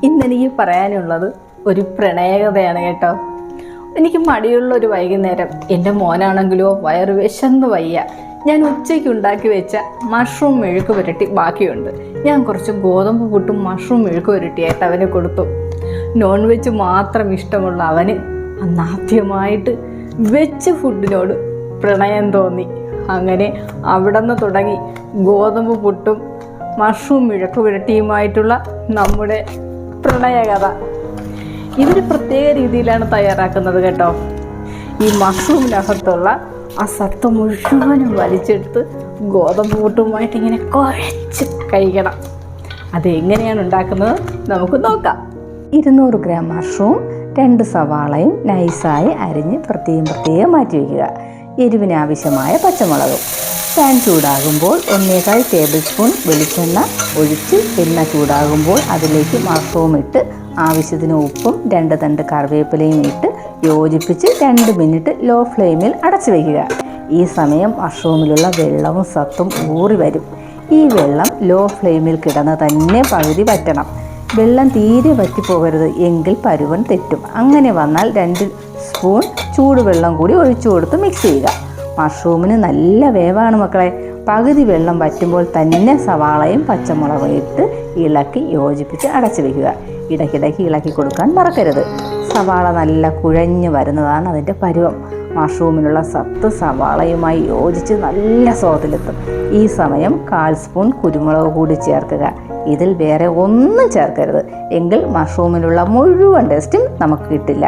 ഇന്നെനിക്ക് പറയാനുള്ളത് ഒരു പ്രണയകഥയാണ് കേട്ടോ. എനിക്ക് മടിയുള്ള ഒരു വൈകുന്നേരം, എൻ്റെ മോനാണെങ്കിലോ വയറ് വിശന്ന് വയ്യ. ഞാൻ ഉച്ചയ്ക്ക് ഉണ്ടാക്കി വെച്ച മഷ്റൂം മെഴുക്ക് പുരട്ടി ബാക്കിയുണ്ട്. ഞാൻ കുറച്ച് ഗോതമ്പ് പുട്ടും മഷ്റൂം മെഴുക്ക് പുരട്ടിയായിട്ട് അവന് കൊടുത്തു. നോൺ വെജ് മാത്രം ഇഷ്ടമുള്ള അവന് അന്നാദ്യമായിട്ട് വെജ് ഫുഡിനോട് പ്രണയം തോന്നി. അങ്ങനെ അവിടെ നിന്ന് തുടങ്ങി ഗോതമ്പ് പുട്ടും മഷ്റൂം മെഴുക്ക് പുരട്ടിയുമായിട്ടുള്ള നമ്മുടെ പ്രണയകഥ. ഇവർ പ്രത്യേക രീതിയിലാണ് തയ്യാറാക്കുന്നത് കേട്ടോ. ഈ മഷ്റൂമിനകത്തുള്ള ആ സത്ത് മുഴുവനും വലിച്ചെടുത്ത് ഗോതമ്പ് പുട്ടുമായിട്ട് ഇങ്ങനെ കുഴച്ച് കഴിക്കണം. അതെങ്ങനെയാണ് ഉണ്ടാക്കുന്നത് നമുക്ക് നോക്കാം. 200 ഗ്രാം മഷ്റൂം, 2 സവാളയും നൈസായി അരിഞ്ഞ് പ്രത്യേകം മാറ്റി വയ്ക്കുക. എരിവിന് ആവശ്യമായ പച്ചമുളകും. പാൻ ചൂടാകുമ്പോൾ 1.25 ടേബിൾ സ്പൂൺ വെളിച്ചെണ്ണ ഒഴിച്ച് എണ്ണ ചൂടാകുമ്പോൾ അതിലേക്ക് മഷ്റൂം ഇട്ട് ആവശ്യത്തിന് ഉപ്പും 2 തണ്ട് കറിവേപ്പിലയും ഇട്ട് യോജിപ്പിച്ച് 2 മിനിറ്റ് ലോ ഫ്ലെയിമിൽ അടച്ചു വയ്ക്കുക. ഈ സമയം മഷ്റൂമിലുള്ള വെള്ളവും സത്തും ഊറി വരും. ഈ വെള്ളം ലോ ഫ്ലെയിമിൽ കിടന്ന് തന്നെ പകുതി വറ്റണം. വെള്ളം തീരെ വറ്റിപ്പോകരുത്, എങ്കിൽ പരുവൻ തെറ്റും. അങ്ങനെ വന്നാൽ 2 സ്പൂൺ ചൂടുവെള്ളം കൂടി ഒഴിച്ചു കൊടുത്ത് മിക്സ് ചെയ്യുക. മഷ്റൂമിന് നല്ല വേവാണ് മക്കളെ. പകുതി വെള്ളം വറ്റുമ്പോൾ തന്നെ സവാളയും പച്ചമുളകും ഇട്ട് ഇളക്കി യോജിപ്പിച്ച് അടച്ചു വയ്ക്കുക. ഇടയ്ക്കിടയ്ക്ക് ഇളക്കി കൊടുക്കാൻ മറക്കരുത്. സവാള നല്ല കുഴഞ്ഞു വരുന്നതാണ് അതിൻ്റെ പരുവം. മഷ്റൂമിനുള്ള സത്ത് സവാളയുമായി യോജിച്ച് നല്ല സ്വാദിലെത്തും. ഈ സമയം 1/4 സ്പൂൺ കുരുമുളക് കൂടി ചേർക്കുക. ഇതിൽ വേറെ ഒന്നും ചേർക്കരുത്, എങ്കിൽ മഷ്റൂമിനുള്ള മുഴുവൻ ടേസ്റ്റും നമുക്ക് കിട്ടില്ല.